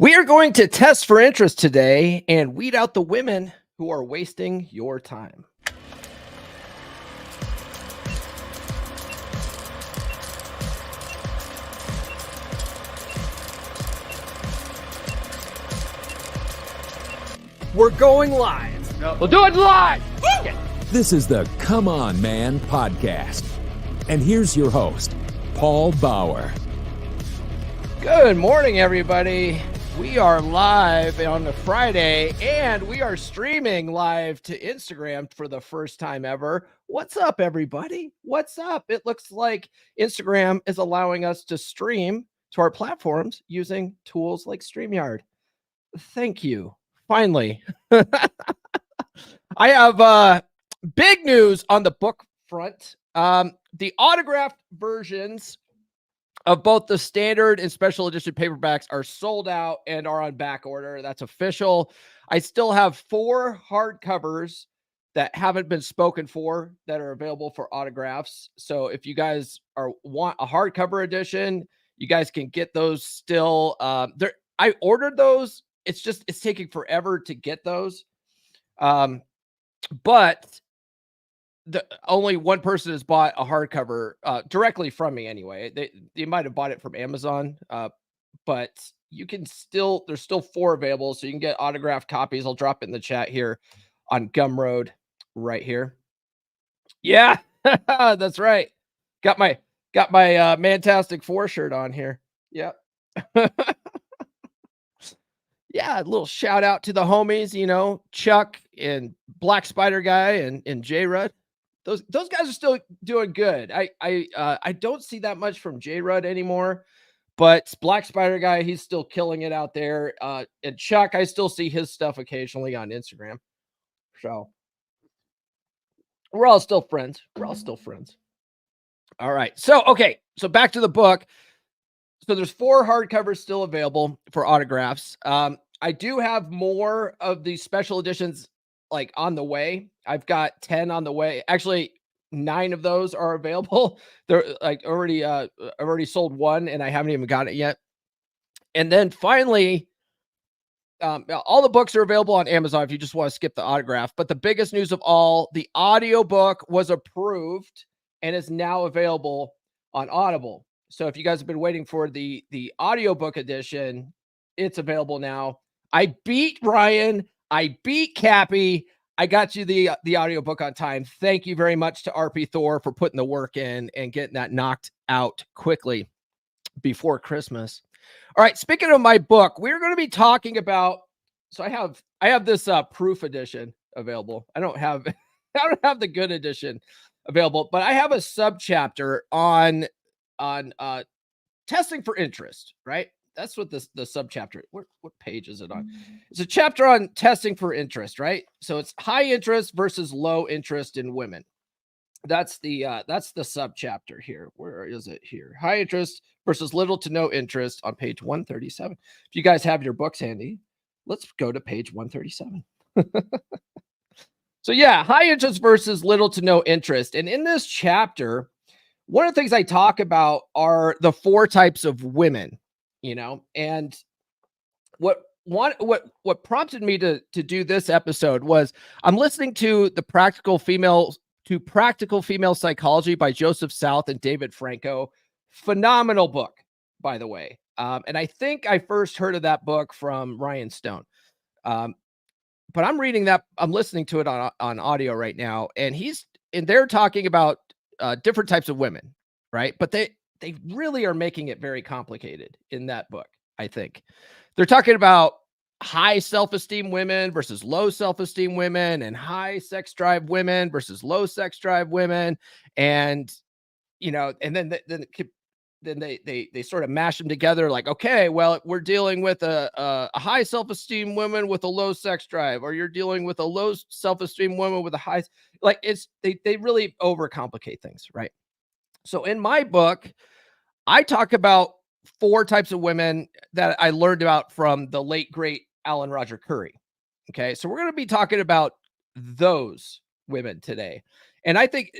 We are going to test for interest today and weed out the women who are wasting your time. We're going live. We'll do it live. This is the Come On Man podcast. And here's your host, Paul Bauer. Good morning, everybody. We are live on a Friday, and we are streaming live to Instagram for the first time ever. What's up, everybody? What's up? It looks like Instagram is allowing us to stream to our platforms using tools like StreamYard. Thank you. Finally. I have big news on the book front. The autographed versions of both the standard and special edition paperbacks are sold out and are on back order. That's official. I still have 4 hardcovers that haven't been spoken for that are available for autographs. So if you guys want a hardcover edition, you guys can get those still. I ordered those. It's taking forever to get those. But only one person has bought a hardcover directly from me anyway. They might have bought it from Amazon, but you can there's still 4 available, so you can get autographed copies. I'll drop it in the chat here on Gumroad right here. Yeah, that's right. Got my Mantastic 4 shirt on here. Yep. Yeah, a little shout out to the homies, Chuck and Black Spider Guy and J Rudd. Those guys are still doing good. I don't see that much from J Rudd anymore, but Black Spider Guy, he's still killing it out there. And Chuck, I still see his stuff occasionally on Instagram. So we're all still friends. All right. So back to the book. So there's 4 hardcovers still available for autographs. I do have more of these special editions like on the way. I've got 10 on the way. Actually, 9 of those are available. They're like I've already sold 1 and I haven't even got it yet. And then finally, all the books are available on Amazon if you just want to skip the autograph. But the biggest news of all, the audiobook was approved and is now available on Audible. So if you guys have been waiting for the audiobook edition, it's available now. I beat Ryan. I beat Cappy. I got you the audiobook on time. Thank you very much to RP Thor for putting the work in and getting that knocked out quickly before Christmas. All right, speaking of my book, we're going to be talking about, so I have this proof edition available. I don't have the good edition available, but I have a subchapter on testing for interest, right? That's what the subchapter, what page is it on? It's a chapter on testing for interest, right? So it's high interest versus low interest in women. That's the subchapter here. Where is it here? High interest versus little to no interest on page 137. If you guys have your books handy, let's go to page 137. So yeah, high interest versus little to no interest. And in this chapter, one of the things I talk about are the 4 types of women, and what prompted me to do this episode was I'm listening to Practical Female Psychology by Joseph South and David Franco. Phenomenal book, by the way. And I think I first heard of that book from Ryan Stone. But I'm listening to it on audio right now, and they're talking about different types of women, right? But they really are making it very complicated in that book. I think they're talking about high self-esteem women versus low self-esteem women, and high sex drive women versus low sex drive women, and and then they sort of mash them together. Like, okay, well, we're dealing with a high self-esteem woman with a low sex drive, or you're dealing with a low self-esteem woman with a high. Like, they really overcomplicate things, right? So in my book, I talk about 4 types of women that I learned about from the late, great Alan Roger Curry. Okay. So we're going to be talking about those women today. And I think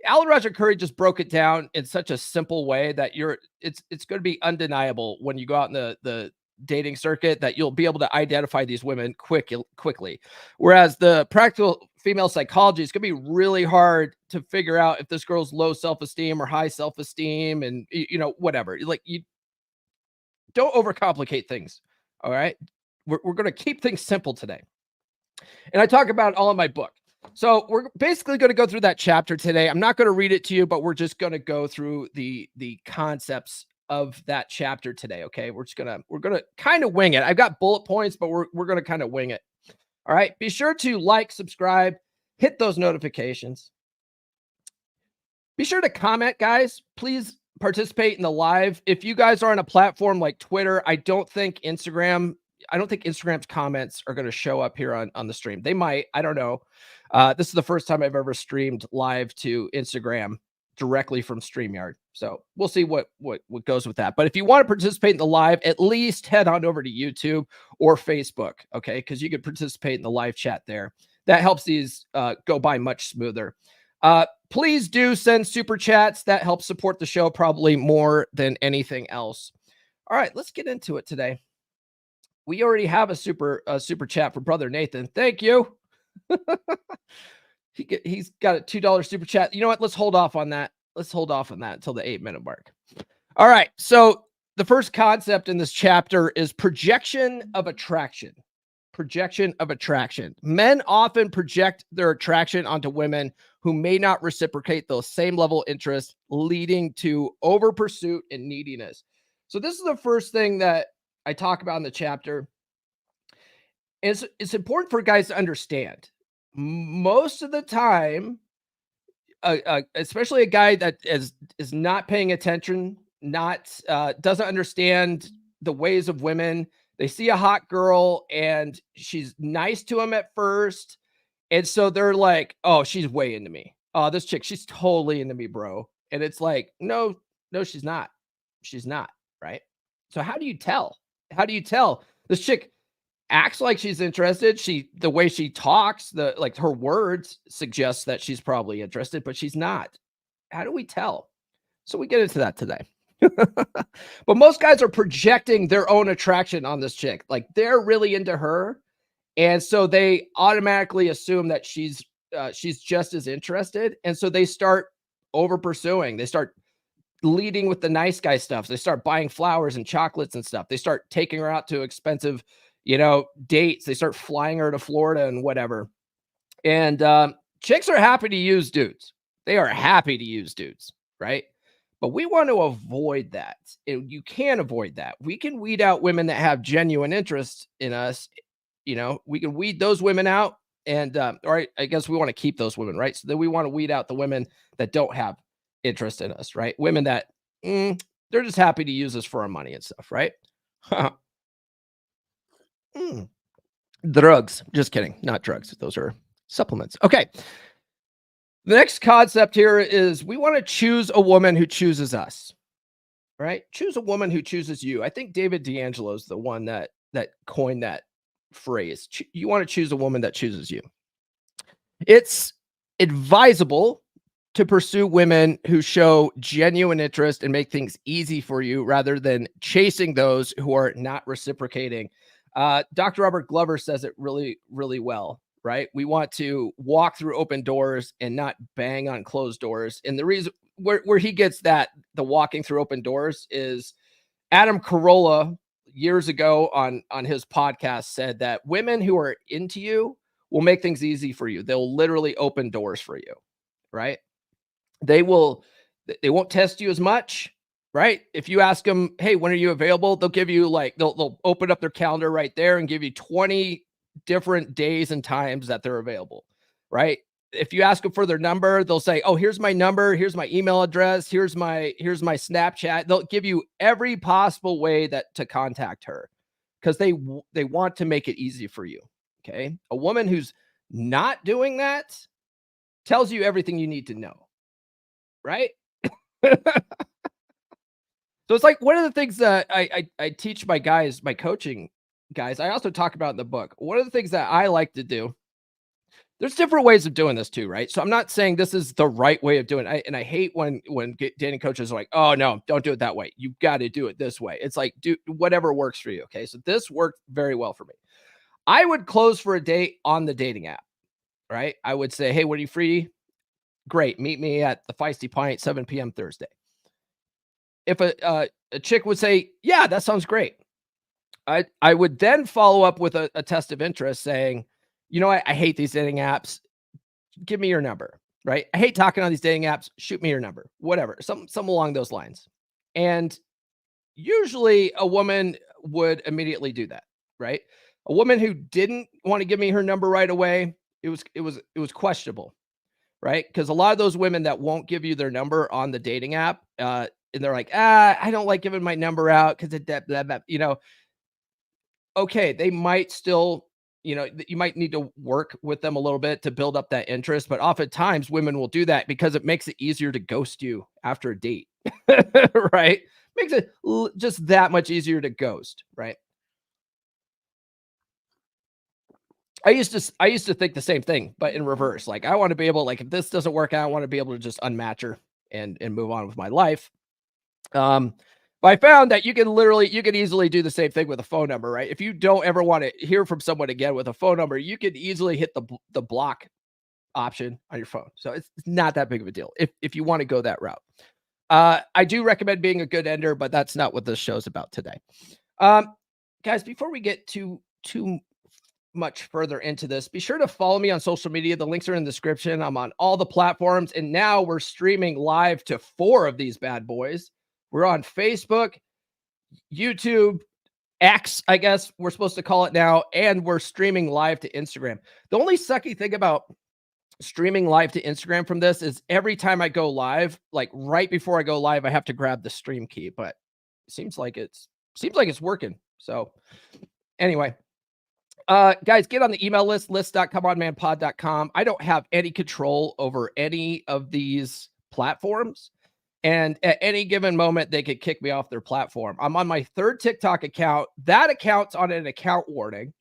Alan Roger Curry just broke it down in such a simple way that it's going to be undeniable when you go out in dating circuit that you'll be able to identify these women quickly. Whereas the practical female psychology is going to be really hard to figure out if this girl's low self-esteem or high self-esteem, and whatever. Like, you don't overcomplicate things. All right. We're going to keep things simple today. And I talk about it all in my book. So we're basically going to go through that chapter today. I'm not going to read it to you, but we're just going to go through the concepts of that chapter today. Okay. We're going to kind of wing it. I've got bullet points, but we're going to kind of wing it. All right. Be sure to like, subscribe, hit those notifications. Be sure to comment, guys. Please participate in the live. If you guys are on a platform like Twitter, I don't think Instagram's comments are going to show up here on the stream. They might. I don't know. This is the first time I've ever streamed live to Instagram directly from StreamYard. So we'll see what goes with that. But if you want to participate in the live, at least head on over to YouTube or Facebook, okay? Because you can participate in the live chat there. That helps these go by much smoother. Please do send super chats. That helps support the show probably more than anything else. All right, let's get into it today. We already have a super chat from Brother Nathan. Thank you. He's got a $2 super chat. You know what? Let's hold off on that. Let's hold off on that until the 8-minute mark. All right. So the first concept in this chapter is projection of attraction. Projection of attraction. Men often project their attraction onto women who may not reciprocate the same level of interest, leading to over pursuit and neediness. So this is the first thing that I talk about in the chapter. And it's important for guys to understand. Most of the time, especially a guy that is not paying attention, doesn't understand the ways of women. They see a hot girl and she's nice to him at first. And so they're like, oh, she's way into me. Oh, this chick, she's totally into me, bro. And it's like, no, she's not. She's not, right? So how do you tell? How do you tell? This chick acts like she's interested. The way she talks, her words suggest that she's probably interested, but she's not. How do we tell? So we get into that today. But most guys are projecting their own attraction on this chick. Like, they're really into her. And so they automatically assume that she's just as interested. And so they start over pursuing. They start leading with the nice guy stuff. They start buying flowers and chocolates and stuff. They start taking her out to expensive, dates. They start flying her to Florida and whatever. And chicks are happy to use dudes. They are happy to use dudes, right? But we want to avoid that. You can avoid that. We can weed out women that have genuine interest in us. We can weed those women out. And or I guess we want to keep those women, right? So then we want to weed out the women that don't have interest in us, right? Women that they're just happy to use us for our money and stuff, right? Drugs. Just kidding. Not drugs. Those are supplements. Okay. The next concept here is we want to choose a woman who chooses us, right? Choose a woman who chooses you. I think David D'Angelo is the one that coined that phrase. You want to choose a woman that chooses you. It's advisable to pursue women who show genuine interest and make things easy for you rather than chasing those who are not reciprocating. Dr. Robert Glover says it really, really well, right? We want to walk through open doors and not bang on closed doors. And the reason where he gets that, the walking through open doors, is Adam Carolla years ago on his podcast said that women who are into you will make things easy for you. They'll literally open doors for you, right? They won't test you as much, right? If you ask them, hey, when are you available? They'll give you they'll open up their calendar right there and give you 20 different days and times that they're available, right? If you ask them for their number, they'll say, oh, here's my number. Here's my email address. Here's my Snapchat. They'll give you every possible way to contact her because they want to make it easy for you. Okay. A woman who's not doing that tells you everything you need to know. Right. So it's like one of the things that I teach my guys, my coaching guys, I also talk about in the book. One of the things that I like to do there's different ways of doing this too, right? So I'm not saying this is the right way of doing it. And I hate when dating coaches are like, oh no, don't do it that way. You've got to do it this way. It's like, do whatever works for you. Okay. So this worked very well for me. I would close for a date on the dating app, right? I would say, hey, when are you free? Great. Meet me at the Feisty Pint, 7 p.m. Thursday. If a chick would say, yeah, that sounds great, I would then follow up with a test of interest saying, you know, I hate these dating apps. Give me your number, right? I hate talking on these dating apps. Shoot me your number, whatever, some along those lines. And usually a woman would immediately do that, right? A woman who didn't want to give me her number right away, it was questionable, right? Because a lot of those women that won't give you their number on the dating app, and they're like, I don't like giving my number out because it, blah, blah, you know, okay, they might still, you know, you might need to work with them a little bit to build up that interest, but oftentimes women will do that because it makes it easier to ghost you after a date, right? Makes it just that much easier to ghost, right? I used to think the same thing, but in reverse. Like I want to be able, like, if this doesn't work out, I want to be able to just unmatch her and move on with my life. But I found that you can easily do the same thing with a phone number, right? If you don't ever want to hear from someone again with a phone number, you can easily hit the block option on your phone. So it's not that big of a deal if you want to go that route. I do recommend being a good ender, but that's not what this show's about today. Guys, before we get too much further into this, be sure to follow me on social media. The links are in the description. I'm on all the platforms, and now we're streaming live to 4 of these bad boys. We're on Facebook, YouTube, X, I guess we're supposed to call it now, and we're streaming live to Instagram. The only sucky thing about streaming live to Instagram from this is every time I go live, like right before I go live, I have to grab the stream key, but it seems like it's working. So anyway, guys, get on the email list.comeonmanpod.com. I don't have any control over any of these platforms. And at any given moment, they could kick me off their platform. I'm on my 3rd TikTok account. That account's on an account warning.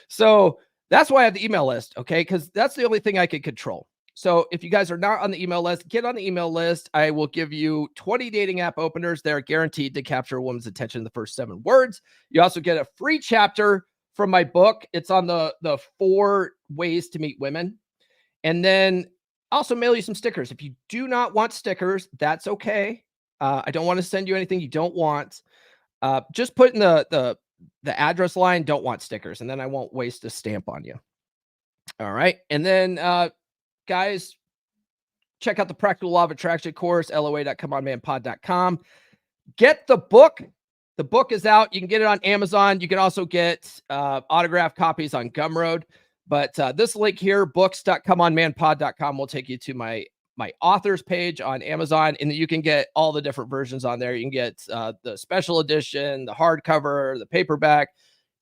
So that's why I have the email list, okay? Because that's the only thing I can control. So if you guys are not on the email list, get on the email list. I will give you 20 dating app openers. They're guaranteed to capture a woman's attention in the first 7 words. You also get a free chapter from my book. It's on the 4 ways to meet women. And then also mail you some stickers. If you do not want stickers, that's okay. I don't want to send you anything you don't want. Just put in the address line, don't want stickers, and then I won't waste a stamp on you. All right. And then, guys, check out the Practical Law of Attraction course, loa.comeonmanpod.com. Get the book. The book is out. You can get it on Amazon. You can also get autographed copies on Gumroad. But this link here, books.comeonmanpod.com, will take you to my authors page on Amazon, and you can get all the different versions on there. You can get the special edition, the hardcover, the paperback,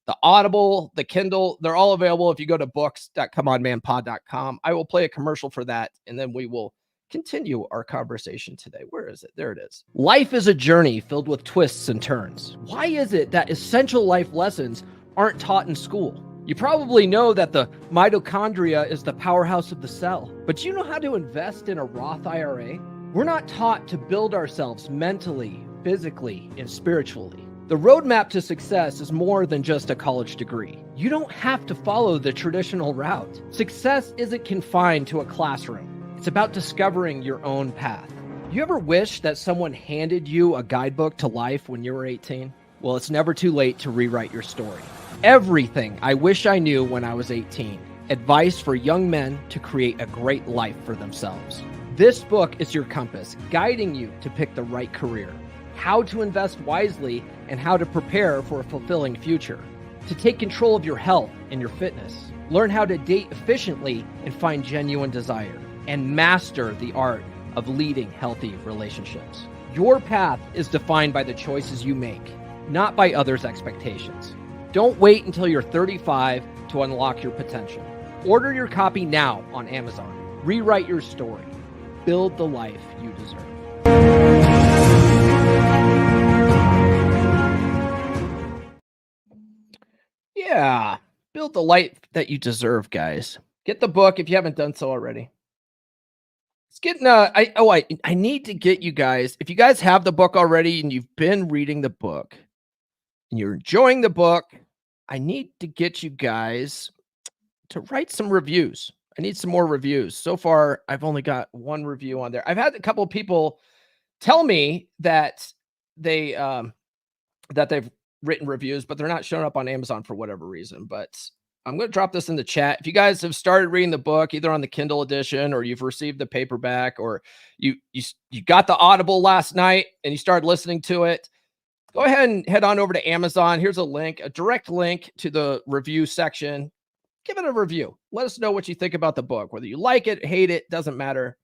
the Audible, the Kindle. They're all available if you go to books.comeonmanpod.com. I will play a commercial for that, and then we will continue our conversation today. Where is it? There it is. Life is a journey filled with twists and turns. Why is it that essential life lessons aren't taught in school? You probably know that the mitochondria is the powerhouse of the cell, but do you know how to invest in a Roth IRA? We're not taught to build ourselves mentally, physically, and spiritually. The roadmap to success is more than just a college degree. You don't have to follow the traditional route. Success isn't confined to a classroom. It's about discovering your own path. You ever wish that someone handed you a guidebook to life when you were 18? Well, it's never too late to rewrite your story. Everything I wish I knew when I was 18. Advice for young men to create a great life for themselves. This book is your compass, guiding you to pick the right career, how to invest wisely, and how to prepare for a fulfilling future. To take control of your health and your fitness. Learn how to date efficiently and find genuine desire. And master the art of leading healthy relationships. Your path is defined by the choices you make, not by others' expectations. Don't wait until you're 35 to unlock your potential. Order your copy now on Amazon. Rewrite your story. Build the life you deserve. Yeah, build the life that you deserve, guys. Get the book if you haven't done so already. It's getting I need to get you guys, if you guys have the book already and you've been reading the book and you're enjoying the book, I need to get you guys to write some reviews. I need some more reviews. So far, I've only got one review on there. I've had a couple of people tell me that they've written reviews, but they're not showing up on Amazon for whatever reason. But I'm going to drop this in the chat. If you guys have started reading the book, either on the Kindle edition or you've received the paperback, or you got the Audible last night and you started listening to it, go ahead and head on over to Amazon. Here's a link, a direct link to the review section. Give it a review. Let us know what you think about the book, whether you like it, hate it, doesn't matter.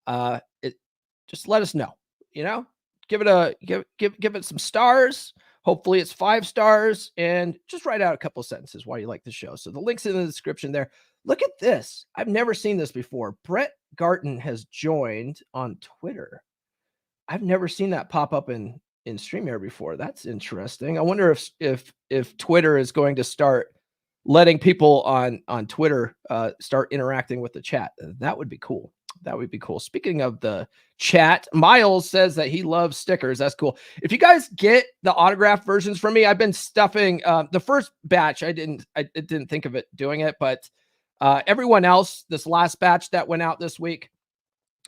Just let us know. Give it some stars. Hopefully it's 5 stars, and just write out a couple sentences why you like the show. So the link's in the description there. Look at this. I've never seen this before. Brett Garton has joined on Twitter. I've never seen that pop up in StreamYard before. That's interesting. I wonder if Twitter is going to start letting people on Twitter start interacting with the chat. That would be cool. That would be cool. Speaking of the chat, Miles says that he loves stickers. That's cool. If you guys get the autograph versions from me, I've been stuffing the first batch. I didn't think of it doing it, but everyone else, this last batch that went out this week,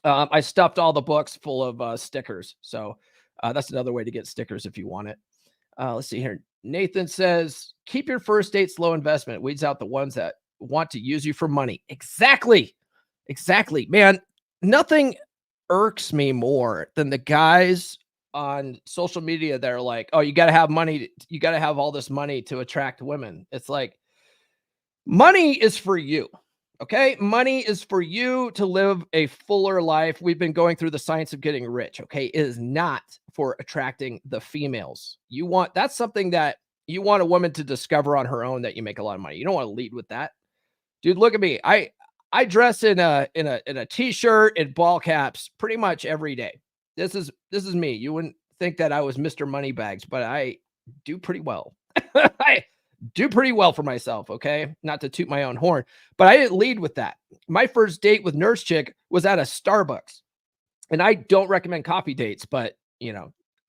I stuffed all the books full of stickers. So that's another way to get stickers if you want it. Let's see here. Nathan says, keep your first dates low investment. It weeds out the ones that want to use you for money. Exactly. Man, nothing irks me more than the guys on social media that are like, oh, you got to have money. You got to have all this money to attract women. It's like, money is for you. Okay. Money is for you to live a fuller life. We've been going through the science of getting rich. Okay. It is not for attracting the females. That's something that you want a woman to discover on her own, that you make a lot of money. You don't want to lead with that. Dude, look at me. I dress in a t-shirt and ball caps pretty much every day. This is me. You wouldn't think that I was Mr. Moneybags, but I do pretty well. I do pretty well for myself. Okay. Not to toot my own horn, but I didn't lead with that. My first date with Nurse Chick was at a Starbucks, and I don't recommend coffee dates, but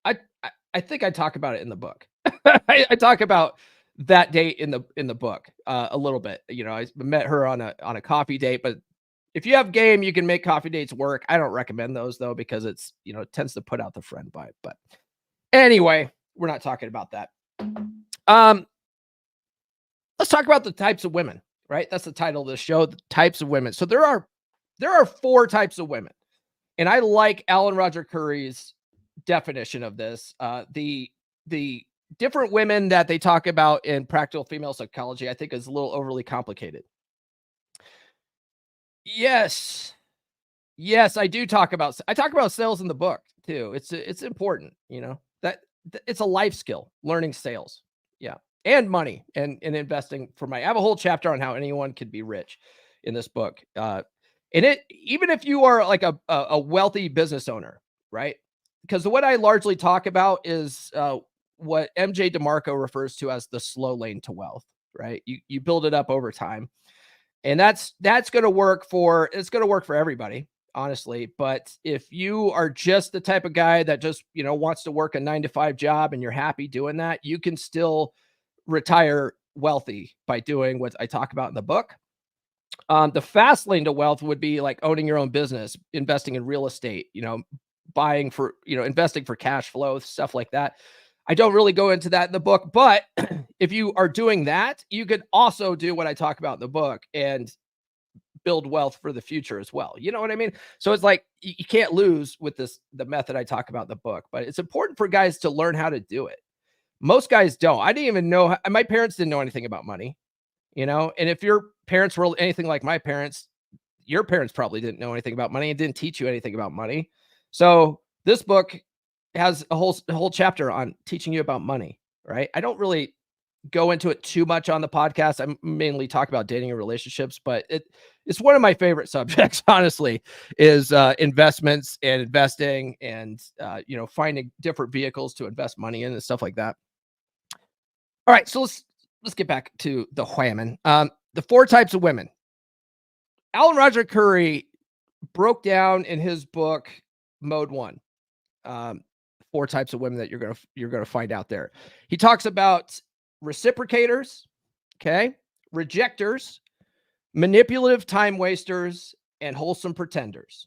I think I talk about it in the book. I talk about that date in the book a little bit. I met her on a coffee date, but if you have game, you can make coffee dates work. I don't recommend those though, because it tends to put out the friend vibe. But anyway, we're not talking about that. Let's talk about the types of women, right? That's the title of the show, the types of women. So there are 4 types of women. And I like Alan Roger Curry's definition of this. The different women that they talk about in Practical Female Psychology, I think, is a little overly complicated. Yes, I talk about sales in the book too. It's important, that it's a life skill, learning sales. Yeah. And money and investing for money. I have a whole chapter on how anyone could be rich in this book. Even if you are like a wealthy business owner, right? Because what I largely talk about is what MJ DeMarco refers to as the slow lane to wealth, right? You build it up over time, and that's going to work for everybody, honestly. But if you are just the type of guy that just wants to work a 9-to-5 job and you're happy doing that, you can still retire wealthy by doing what I talk about in the book. The fast lane to wealth would be like owning your own business, investing in real estate, buying for, investing for cash flow, stuff like that. I don't really go into that in the book, but if you are doing that, you could also do what I talk about in the book and build wealth for the future as well. You know what I mean? So it's like, you can't lose with the method I talk about in the book, but it's important for guys to learn how to do it. Most guys don't. I didn't even know. My parents didn't know anything about money, and if your parents were anything like my parents, your parents probably didn't know anything about money and didn't teach you anything about money. So this book has a whole chapter on teaching you about money, right? I don't really go into it too much on the podcast. I mainly talk about dating and relationships, but it's one of my favorite subjects, honestly, is investments and investing and, finding different vehicles to invest money in and stuff like that. All right. So let's get back to the women. The 4 types of women. Alan Roger Curry broke down in his book, Mode 1, 4 types of women that you're gonna find out there. He talks about reciprocators, okay, rejectors, manipulative time wasters, and wholesome pretenders.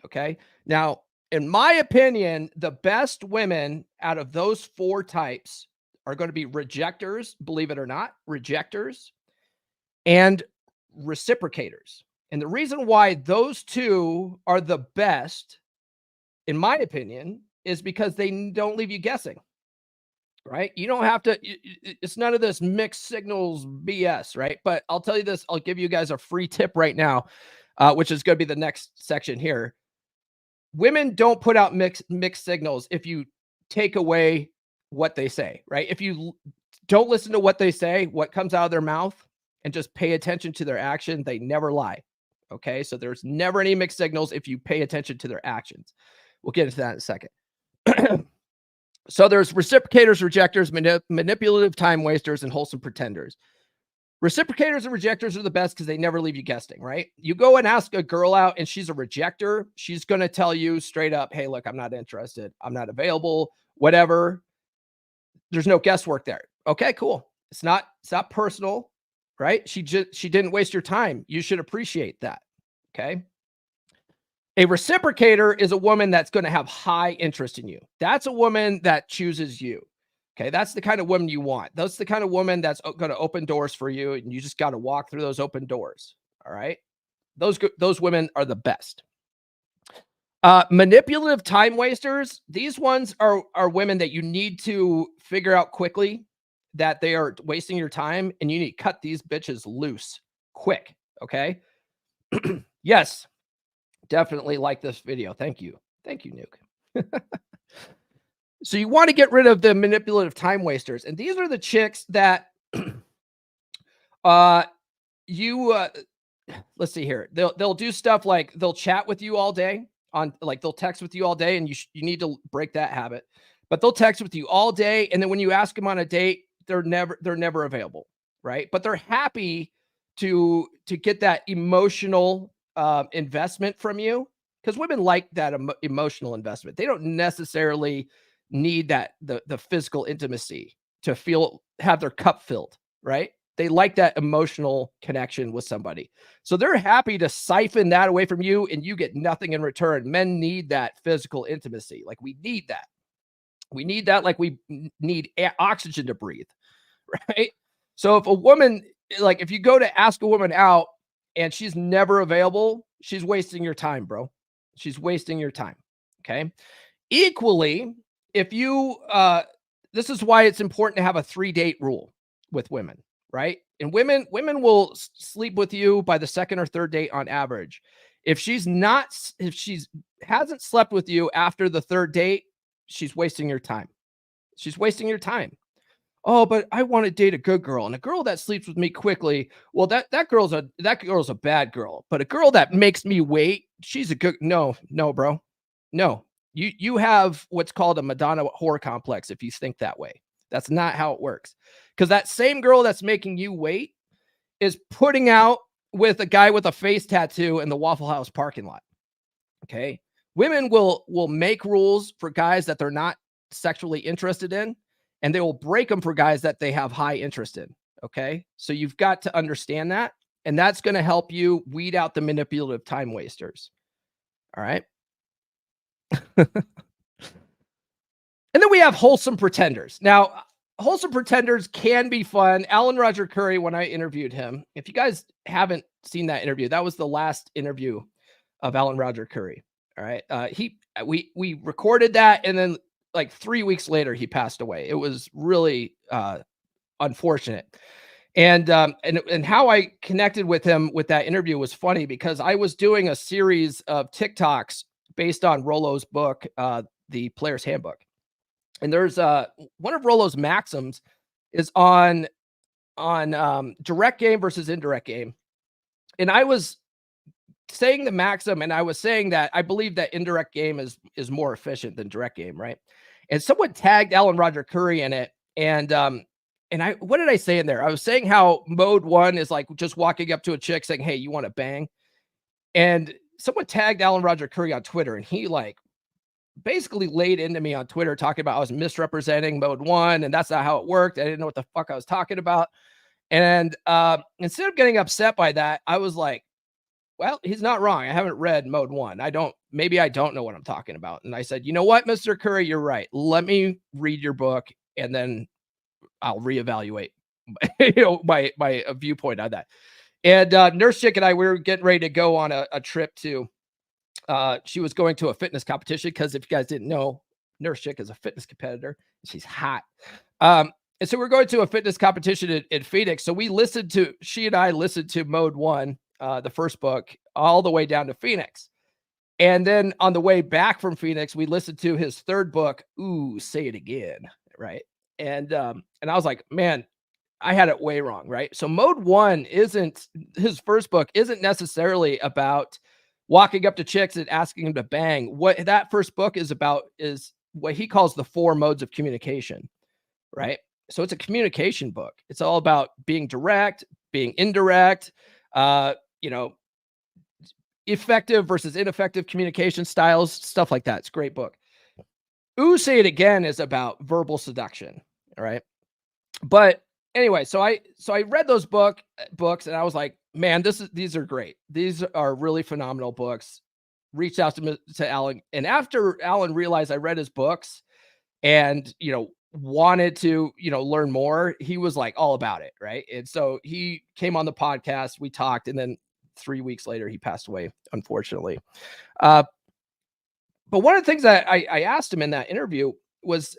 Okay. Now, in my opinion, the best women out of those 4 types are going to be rejectors, believe it or not, rejectors and reciprocators. And the reason why those 2 are the best, in my opinion, is because they don't leave you guessing, right? You don't have to, it's none of this mixed signals BS, right? But I'll tell you this, I'll give you guys a free tip right now, which is going to be the next section here. Women don't put out mixed signals if you take away what they say, right? If you don't listen to what they say, what comes out of their mouth, and just pay attention to their action, they never lie. Okay, so there's never any mixed signals if you pay attention to their actions. We'll get into that in a second. So there's reciprocators, rejectors, manipulative time wasters, and wholesome pretenders. Reciprocators and rejectors are the best because they never leave you guessing, right? You go and ask a girl out and she's a rejector. She's going to tell you straight up, hey, look, I'm not interested. I'm not available, whatever. There's no guesswork there. Okay, cool. It's not personal, right? She didn't waste your time. You should appreciate that. Okay. A reciprocator is a woman that's going to have high interest in you. That's a woman that chooses you. Okay, that's the kind of woman you want. That's the kind of woman that's going to open doors for you, and you just got to walk through those open doors. All right, those women are the best. Manipulative time wasters. These ones are women that you need to figure out quickly that they are wasting your time, and you need to cut these bitches loose quick. Okay. Yes, definitely like this video. Thank you, Nuke. So you want to get rid of the manipulative time wasters. And these are the chicks that let's see here. They'll do stuff like they'll chat with you all day they'll text with you all day, and you need to break that habit. But they'll text with you all day, and then when you ask them on a date, they're never available, right? But they're happy to get that emotional investment from you, because women like that emotional investment. They don't necessarily need that the physical intimacy to have their cup filled, right? They like that emotional connection with somebody. So they're happy to siphon that away from you, and you get nothing in return. Men need that physical intimacy. Like we need that. We need that like we need oxygen to breathe, right? So if a woman, like if you go to ask a woman out and she's never available, she's wasting your time, bro. She's wasting your time. Okay. Equally, if you, this is why it's important to have a 3-date rule with women, right? And women will sleep with you by the 2nd or 3rd date on average. If she hasn't slept with you after the 3rd date, she's wasting your time. She's wasting your time. Oh, but I want to date a good girl, and a girl that sleeps with me quickly. Well, that girl's a bad girl, but a girl that makes me wait, she's a good. No, bro. No, you have what's called a Madonna whore complex if you think that way. That's not how it works. Because that same girl that's making you wait is putting out with a guy with a face tattoo in the Waffle House parking lot. Okay. Women will make rules for guys that they're not sexually interested in, and they will break them for guys that they have high interest in. Okay. So you've got to understand that, and that's going to help you weed out the manipulative time wasters. All right. And then we have wholesome pretenders. Now, wholesome pretenders can be fun. Alan Roger Curry, when I interviewed him, if you guys haven't seen that interview, that was the last interview of Alan Roger Curry. All right. We recorded that, and then like 3 weeks later, he passed away. It was really unfortunate. And how I connected with him with that interview was funny, because I was doing a series of TikToks based on Rollo's book, The Player's Handbook. And there's one of Rollo's maxims is on direct game versus indirect game. And I was saying the maxim, and I was saying that I believe that indirect game is more efficient than direct game, right? And someone tagged Alan Roger Curry in it. And what did I say in there? I was saying how mode 1 is like just walking up to a chick saying, hey, you want to bang? And someone tagged Alan Roger Curry on Twitter, and he like basically laid into me on Twitter talking about I was misrepresenting mode 1 and that's not how it worked. I didn't know what the fuck I was talking about. And instead of getting upset by that, I was like, well, he's not wrong. I haven't read mode 1. Maybe I don't know what I'm talking about. And I said, you know what, Mr. Curry, you're right. Let me read your book and then I'll reevaluate my viewpoint on that. And Nurse Chick and I, we were getting ready to go on a trip to, she was going to a fitness competition because if you guys didn't know, Nurse Chick is a fitness competitor. She's hot. And so we're going to a fitness competition in Phoenix. So she and I listened to mode 1, the first book, all the way down to Phoenix. And then on the way back from Phoenix, we listened to his third book, Ooh, Say It Again. Right. And I was like, man, I had it way wrong. Right. So mode 1 his first book isn't necessarily about walking up to chicks and asking them to bang. What that first book is about is what he calls the 4 modes of communication. Right. So it's a communication book. It's all about being direct, being indirect, effective versus ineffective communication styles, stuff like that. It's a great book. Ooh, Say It Again is about verbal seduction. All right. But anyway, so I read those books and I was like, man, these are great. These are really phenomenal books. Reached out to Alan. And after Alan realized I read his books and, wanted to, learn more, he was like all about it. Right. And so he came on the podcast, we talked, and then 3 weeks later, he passed away, unfortunately. But one of the things that I asked him in that interview was,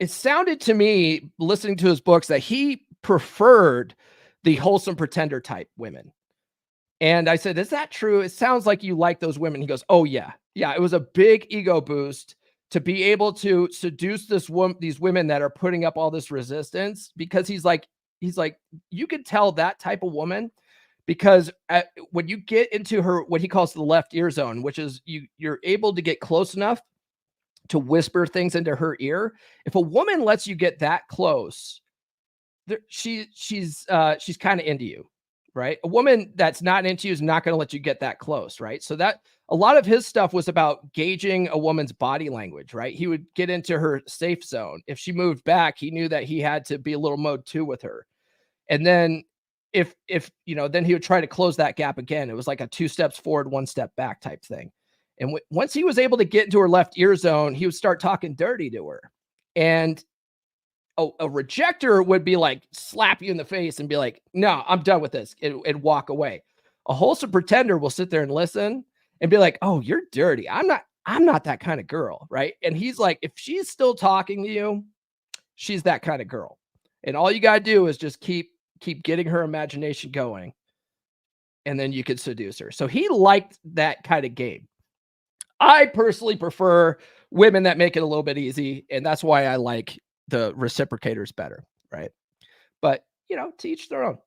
it sounded to me, listening to his books, that he preferred the wholesome pretender type women. And I said, is that true? It sounds like you like those women. He goes, oh yeah. Yeah. It was a big ego boost to be able to seduce these women that are putting up all this resistance, because he's like, you could tell that type of woman, because when you get into her, what he calls the left ear zone, which is you're able to get close enough to whisper things into her ear. If a woman lets you get that close, she's kind of into you, right? A woman that's not into you is not going to let you get that close, right? So that a lot of his stuff was about gauging a woman's body language, right? He would get into her safe zone. If she moved back, he knew that he had to be a little mode 2 with her. And then if then he would try to close that gap again. It was like a 2 steps forward, 1 step back type thing. And once he was able to get into her left ear zone, he would start talking dirty to her. And a rejector would be like, slap you in the face and be like, no, I'm done with this, and walk away. A wholesome pretender will sit there and listen and be like, oh, you're dirty. I'm not that kind of girl. Right. And he's like, if she's still talking to you, she's that kind of girl. And all you got to do is just keep getting her imagination going, and then you could seduce her. So he liked that kind of game. I personally prefer women that make it a little bit easy, and that's why I like the Reciprocators better, right? But, to each their own.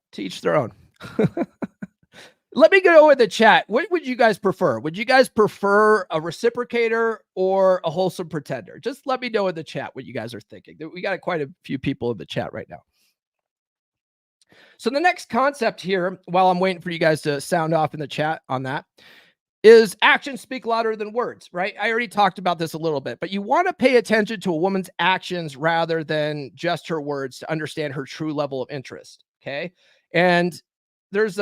Let me go with the chat. What would you guys prefer? Would you guys prefer a reciprocator or a wholesome pretender? Just let me know in the chat what you guys are thinking. We got quite a few people in the chat right now. So the next concept here, while I'm waiting for you guys to sound off in the chat on that, is actions speak louder than words, right? I already talked about this a little bit, but you want to pay attention to a woman's actions rather than just her words to understand her true level of interest, okay? And there's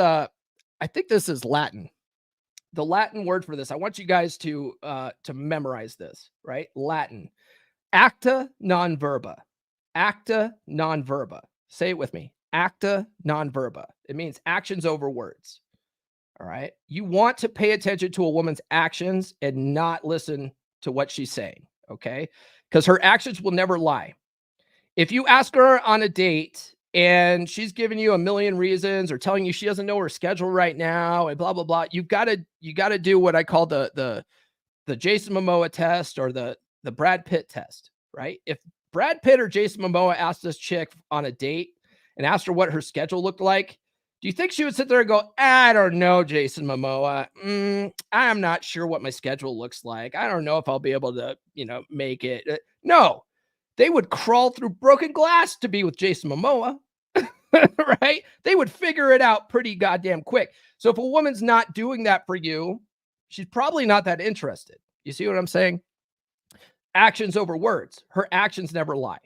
I think this is Latin. The Latin word for this, I want you guys to memorize this, right? Latin. Acta non verba. Acta non verba. Say it with me. Acta non verba. It means actions over words. All right. You want to pay attention to a woman's actions and not listen to what she's saying. Okay. Because her actions will never lie. If you ask her on a date and she's giving you a million reasons or telling you she doesn't know her schedule right now and blah, blah, blah, you got to do what I call the Jason Momoa test or the Brad Pitt test, right? If Brad Pitt or Jason Momoa asked this chick on a date and asked her what her schedule looked like, do you think she would sit there and go, I don't know, Jason Momoa. I'm not sure what my schedule looks like. I don't know if I'll be able to, make it. No, they would crawl through broken glass to be with Jason Momoa. right? They would figure it out pretty goddamn quick. So if a woman's not doing that for you, she's probably not that interested. You see what I'm saying? Actions over words. Her actions never lie.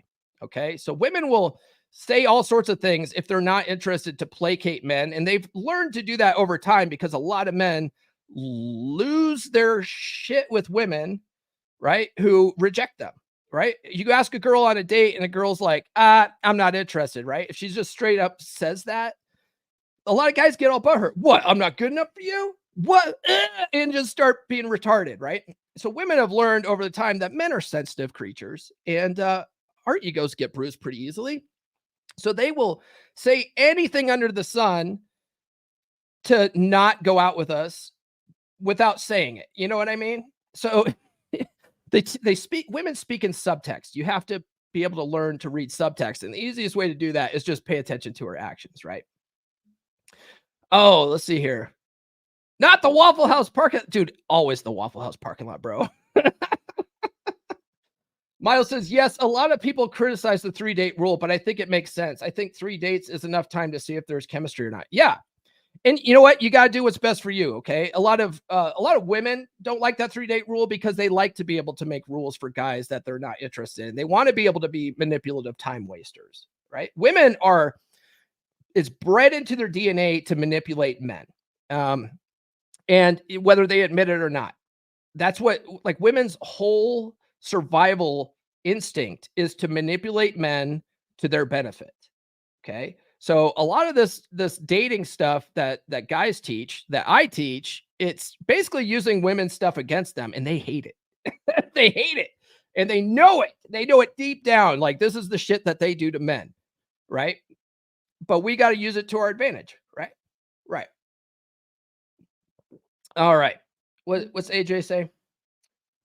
Okay. So women will say all sorts of things if they're not interested to placate men. And they've learned to do that over time because a lot of men lose their shit with women, right? Who reject them, right? You ask a girl on a date and a girl's like, I'm not interested, right? If she's just straight up says that, a lot of guys get all butthurt. What? I'm not good enough for you? What? And just start being retarded, right? So women have learned over the time that men are sensitive creatures and our egos get bruised pretty easily. So they will say anything under the sun to not go out with us without saying it. You know what I mean? So they speak, women speak in subtext. You have to be able to learn to read subtext. And the easiest way to do that is just pay attention to her actions, right? Oh, let's see here. Not the Waffle House parking, dude. Always the Waffle House parking lot, bro. Miles says, yes, a lot of people criticize the 3-date rule, but I think it makes sense. I think 3 dates is enough time to see if there's chemistry or not. Yeah. And you know what? You got to do what's best for you. Okay. A lot of women don't like that 3-date rule because they like to be able to make rules for guys that they're not interested in. They want to be able to be manipulative time wasters, right? Women are, it's bred into their DNA to manipulate men. And whether they admit it or not, that's what, like, women's whole survival instinct is to manipulate men to their benefit. Okay. So a lot of this dating stuff that guys teach, that I teach, it's basically using women's stuff against them, and they hate it. They hate it. And they know it. They know it deep down. Like, this is the shit that they do to men. Right. But we got to use it to our advantage. Right. Right. All right. What's AJ say?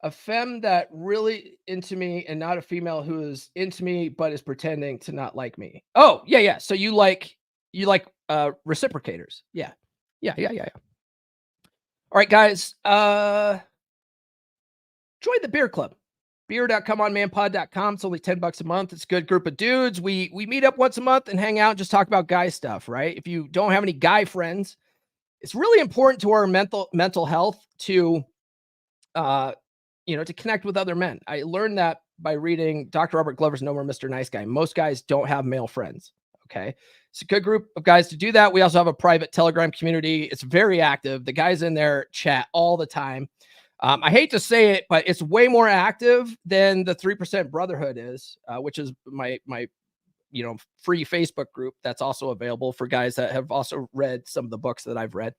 A femme that really into me and not a female who is into me but is pretending to not like me. Oh, yeah, yeah. So you like reciprocators. Yeah. Yeah, yeah, yeah, yeah. All right, guys. Join the beer club. Beer.comeonmanpod.com. It's only $10 a month. It's a good group of dudes. We meet up once a month and hang out and just talk about guy stuff, right? If you don't have any guy friends, it's really important to our mental health to to connect with other men. I learned that by reading Dr. Robert Glover's No More Mr. Nice Guy. Most guys don't have male friends. Okay. It's a good group of guys to do that. We also have a private Telegram community. It's very active. The guys in there chat all the time. I hate to say it, but it's way more active than the 3% Brotherhood is, which is my free Facebook group that's also available for guys that have also read some of the books that I've read.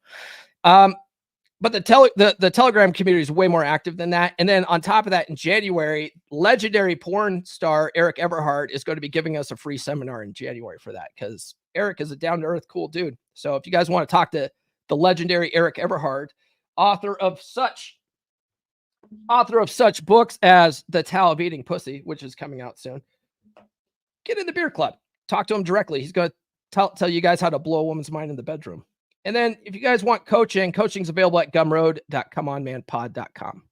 But the Telegram community is way more active than that. And then on top of that, in January, legendary porn star Eric Everhart is going to be giving us a free seminar in January for that, because Eric is a down-to-earth, cool dude. So if you guys want to talk to the legendary Eric Everhart, author of such books as The Tao of Eating Pussy, which is coming out soon, get in the beer club. Talk to him directly. He's going to tell you guys how to blow a woman's mind in the bedroom. And then if you guys want coaching's available at gumroad.comeonmanpod.com.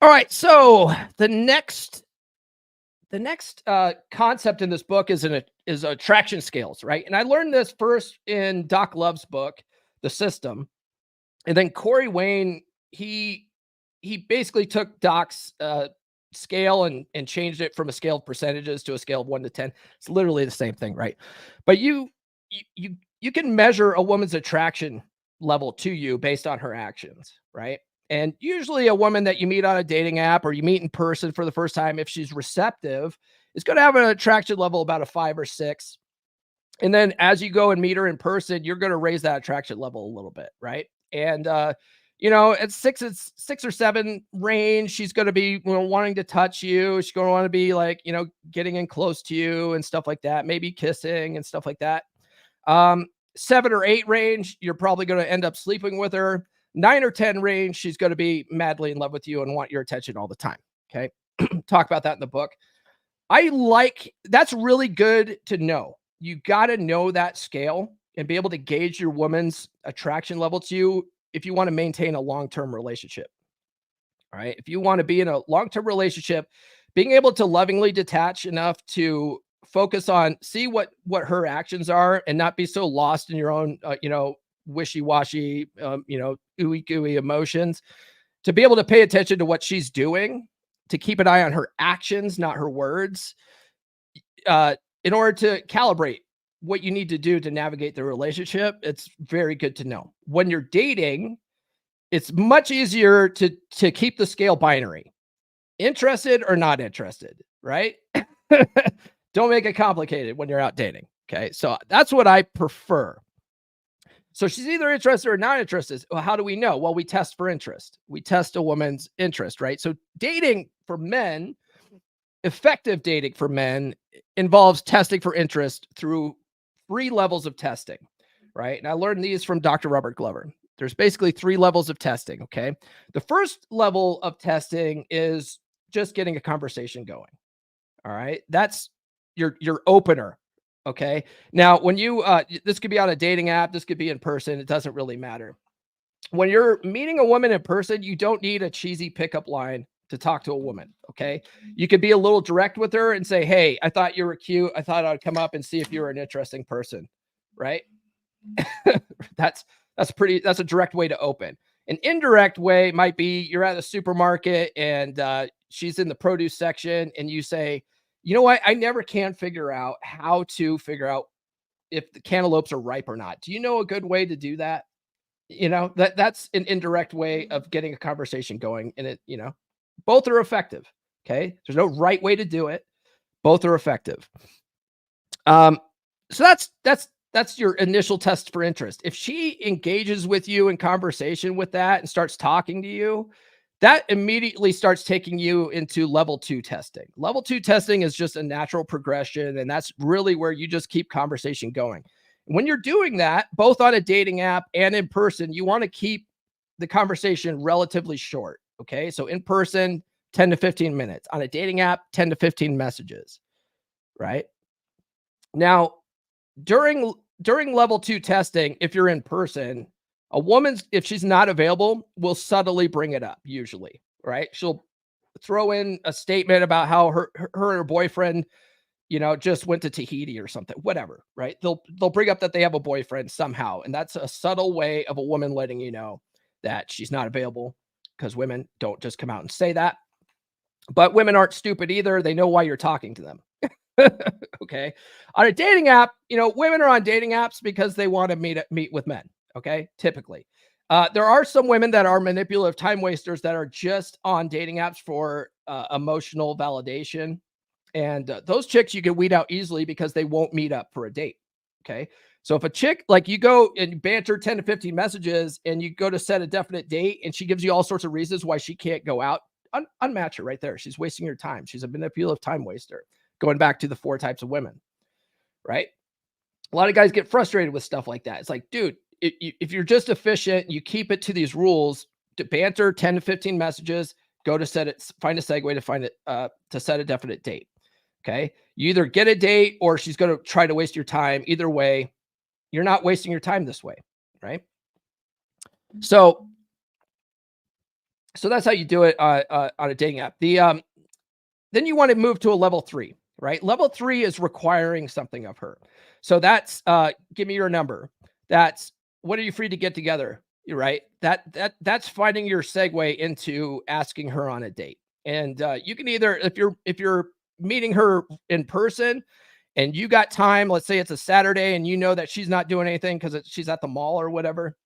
All right. So the next concept in this book is attraction scales, right? And I learned this first in Doc Love's book, The System. And then Corey Wayne, he basically took Doc's scale and changed it from a scale of percentages to a scale of 1 to 10. It's literally the same thing, right? But you can measure a woman's attraction level to you based on her actions, right? And usually a woman that you meet on a dating app or you meet in person for the first time, if she's receptive, is going to have an attraction level about a 5 or 6. And then as you go and meet her in person, you're going to raise that attraction level a little bit, right? And at 6 or 7 range, she's going to be wanting to touch you. She's going to want to be like, getting in close to you and stuff like that, maybe kissing and stuff like that. 7 or 8 range, you're probably going to end up sleeping with her. 9 or 10 range, she's going to be madly in love with you and want your attention all the time. Okay. Talk about that in the book. That's really good to know. You got to know that scale and be able to gauge your woman's attraction level to you if you want to maintain a long-term relationship. All right. If you want to be in a long-term relationship, being able to lovingly detach enough to focus on, see what her actions are and not be so lost in your own, wishy-washy, ooey gooey emotions, to be able to pay attention to what she's doing, to keep an eye on her actions, not her words, in order to calibrate what you need to do to navigate the relationship. It's very good to know. When you're dating, it's much easier to keep the scale binary. Interested or not interested, right? Don't make it complicated when you're out dating. Okay. So that's what I prefer. So she's either interested or not interested. Well, how do we know? Well, we test for interest. We test a woman's interest, right? So dating for men, effective dating for men, involves testing for interest through 3 levels of testing, right? And I learned these from Dr. Robert Glover. There's basically 3 levels of testing, okay? The first level of testing is just getting a conversation going. All right? That's your opener, okay? Now, when you this could be on a dating app, this could be in person, it doesn't really matter. When you're meeting a woman in person, you don't need a cheesy pickup line to talk to a woman, okay? You could be a little direct with her and say, "Hey, I thought you were cute. I thought I'd come up and see if you were an interesting person." Right? That's a direct way to open. An indirect way might be you're at a supermarket and she's in the produce section and you say, "You know what? I never can figure out how to figure out if the cantaloupes are ripe or not. Do you know a good way to do that?" That's an indirect way of getting a conversation going. And both are effective. Okay. There's no right way to do it. Both are effective. So that's your initial test for interest. If she engages with you in conversation with that and starts talking to you, that immediately starts taking you into level 2 testing. Level 2 testing is just a natural progression. And that's really where you just keep conversation going. When you're doing that, both on a dating app and in person, you want to keep the conversation relatively short. Okay. So in person, 10 to 15 minutes. On a dating app, 10 to 15 messages. Right. Now, during level 2 testing, if you're in person, a woman's, if she's not available, will subtly bring it up usually, right? She'll throw in a statement about how her and her boyfriend, just went to Tahiti or something, whatever, right? They'll bring up that they have a boyfriend somehow. And that's a subtle way of a woman letting you know that she's not available, because women don't just come out and say that. But women aren't stupid either. They know why you're talking to them. Okay. On a dating app, women are on dating apps because they want to meet with men. Okay. Typically, there are some women that are manipulative time wasters that are just on dating apps for emotional validation. And those chicks you can weed out easily because they won't meet up for a date. Okay. So if a chick, like, you go and banter 10 to 15 messages and you go to set a definite date and she gives you all sorts of reasons why she can't go out, unmatch her right there. She's wasting your time. She's a manipulative time waster. Going back to the 4 types of women, right? A lot of guys get frustrated with stuff like that. It's like, dude, if you're just efficient, you keep it to these rules, to banter 10 to 15 messages, go to find a segue to find it, to set a definite date. Okay. You either get a date or she's going to try to waste your time. Either way, you're not wasting your time this way. Right. So that's how you do it on a dating app. Then you want to move to a level 3. Right? Level 3 is requiring something of her. So that's give me your number. That's, what are you free to get together? You're right. That's finding your segue into asking her on a date. And you can either, if you're meeting her in person and you got time, let's say it's a Saturday and you know that she's not doing anything because she's at the mall or whatever,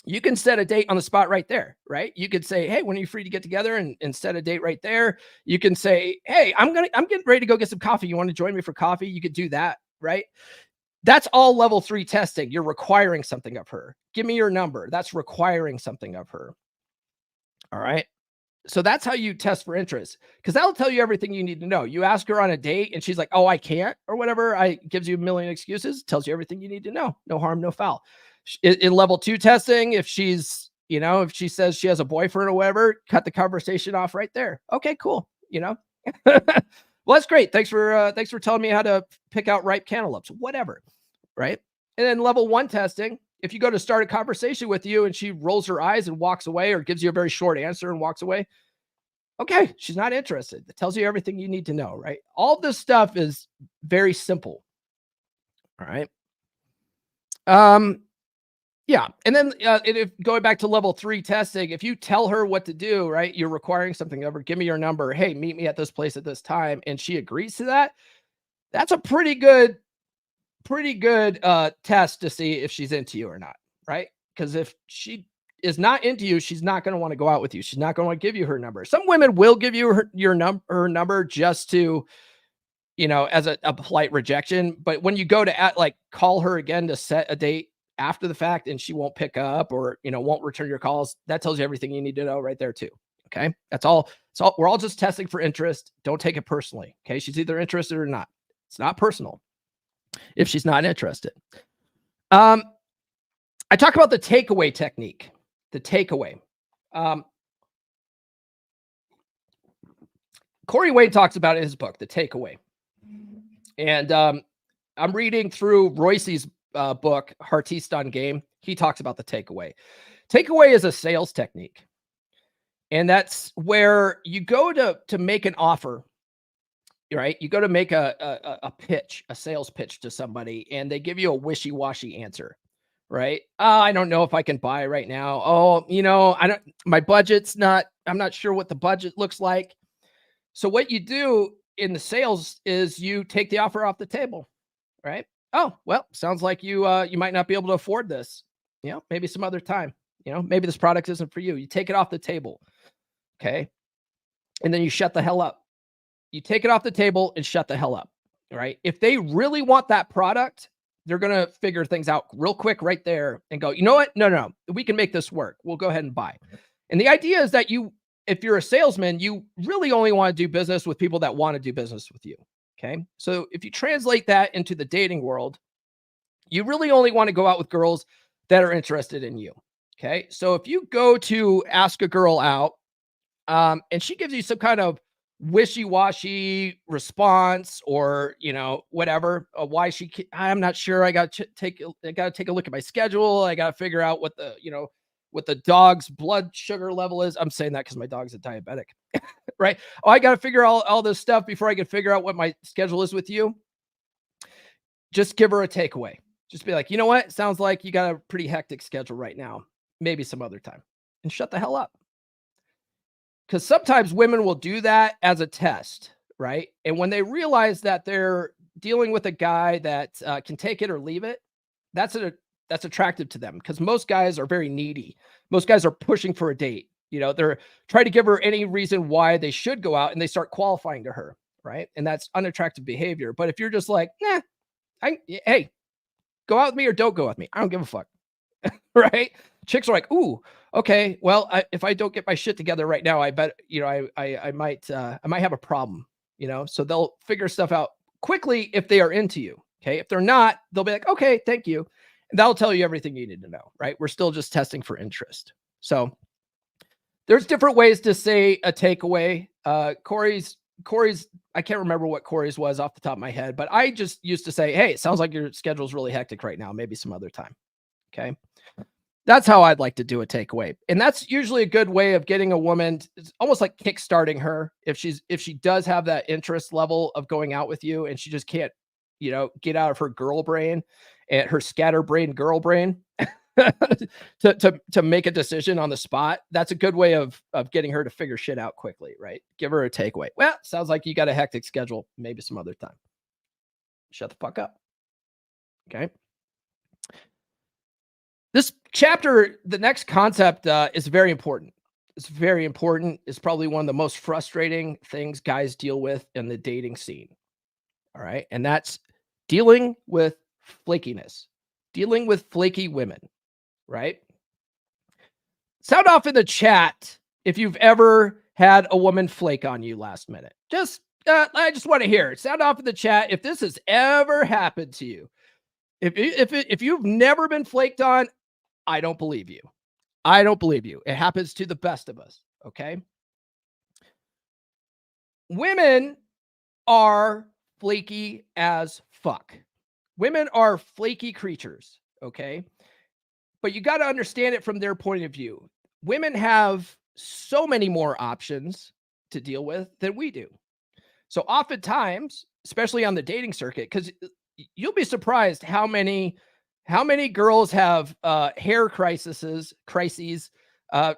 you can set a date on the spot right there, right? You could say, "Hey, when are you free to get together?" and set a date right there. You can say, "Hey, I'm getting ready to go get some coffee. You want to join me for coffee?" You could do that, right? That's all level 3 testing. You're requiring something of her. Give me your number. That's requiring something of her. All right. So that's how you test for interest, because that'll tell you everything you need to know. You ask her on a date and she's like, "Oh, I can't," or whatever. Gives you a million excuses, tells you everything you need to know. No harm, no foul. In level 2 testing, if she's, if she says she has a boyfriend or whatever, cut the conversation off right there. Okay, cool. Well, that's great. Thanks for telling me how to pick out ripe cantaloupes, whatever. Right. And then level 1 testing, if you go to start a conversation with you and she rolls her eyes and walks away, or gives you a very short answer and walks away, Okay, she's not interested. It tells you everything you need to know, right? All this stuff is very simple. All right. Yeah. And then if going back to level 3 testing, if you tell her what to do, right? You're requiring something of her, give me your number. Hey, meet me at this place at this time. And she agrees to that. That's a pretty good test to see if she's into you or not, right? Because if she is not into you, she's not going to want to go out with you. She's not going to want to give you her number. Some women will give you her number just to, as a polite rejection. But when you go to call her again to set a date after the fact and she won't pick up or, won't return your calls, that tells you everything you need to know right there too. Okay. That's all. So we're all just testing for interest. Don't take it personally. Okay. She's either interested or not. It's not personal if she's not interested. I talk about the takeaway technique, the takeaway. Corey Wade talks about it in his book, The Takeaway. And I'm reading through Royce's book, Artiste on Game. He talks about the takeaway. Takeaway is a sales technique. And that's where you go to make an offer, right? You go to make a pitch, a sales pitch to somebody, and they give you a wishy-washy answer, right? Oh, I don't know if I can buy right now. Oh, my budget's not, I'm not sure what the budget looks like. So what you do in the sales is you take the offer off the table, right? Oh, well, sounds like you might not be able to afford this. Maybe some other time. Maybe this product isn't for you. You take it off the table, okay? And then you shut the hell up. You take it off the table and shut the hell up, right? If they really want that product, they're going to figure things out real quick right there and go, you know what? No, we can make this work. We'll go ahead and buy. And the idea is that if you're a salesman, you really only want to do business with people that want to do business with you. Okay. So if you translate that into the dating world, you really only want to go out with girls that are interested in you. Okay. So if you go to ask a girl out, and she gives you some kind of wishy-washy response or, whatever, why I'm not sure. I got to take a look at my schedule. I got to figure out what the dog's blood sugar level is. I'm saying that because my dog's a diabetic, right? Oh, I got to figure out all this stuff before I can figure out what my schedule is with you. Just give her a takeaway. Just be like, you know what? Sounds like you got a pretty hectic schedule right now. Maybe some other time. And shut the hell up. Because sometimes women will do that as a test, right? And when they realize that they're dealing with a guy that can take it or leave it, that's attractive to them because most guys are very needy. Most guys are pushing for a date. They're trying to give her any reason why they should go out and they start qualifying to her, right? And that's unattractive behavior. But if you're just like, hey, go out with me or don't go out with me. I don't give a fuck, right? Chicks are like, ooh, okay, well, if I don't get my shit together right now, I bet, I might have a problem, so they'll figure stuff out quickly if they are into you. Okay. If they're not, they'll be like, okay, thank you. And that'll tell you everything you need to know, right? We're still just testing for interest. So there's different ways to say a takeaway. Corey's, I can't remember what Corey's was off the top of my head, but I just used to say, hey, it sounds like your schedule's really hectic right now. Maybe some other time. Okay. That's how I'd like to do a takeaway. And that's usually a good way of getting a woman. It's almost like kickstarting her. If she does have that interest level of going out with you and she just can't, get out of her girl brain and her scatterbrained girl brain to make a decision on the spot. That's a good way of getting her to figure shit out quickly, right? Give her a takeaway. Well, sounds like you got a hectic schedule. Maybe some other time. Shut the fuck up. Okay. This chapter, the next concept is very important. It's very important. It's probably one of the most frustrating things guys deal with in the dating scene. All right. And that's dealing with flakiness, dealing with flaky women, right? Sound off in the chat if you've ever had a woman flake on you last minute. I just want to hear it. Sound off in the chat if this has ever happened to you. If you've never been flaked on, I don't believe you. I don't believe you. It happens to the best of us. Okay. Women are flaky as fuck. Women are flaky creatures. Okay. But you got to understand it from their point of view. Women have so many more options to deal with than we do. So oftentimes, especially on the dating circuit, because you'll be surprised how many girls have hair crises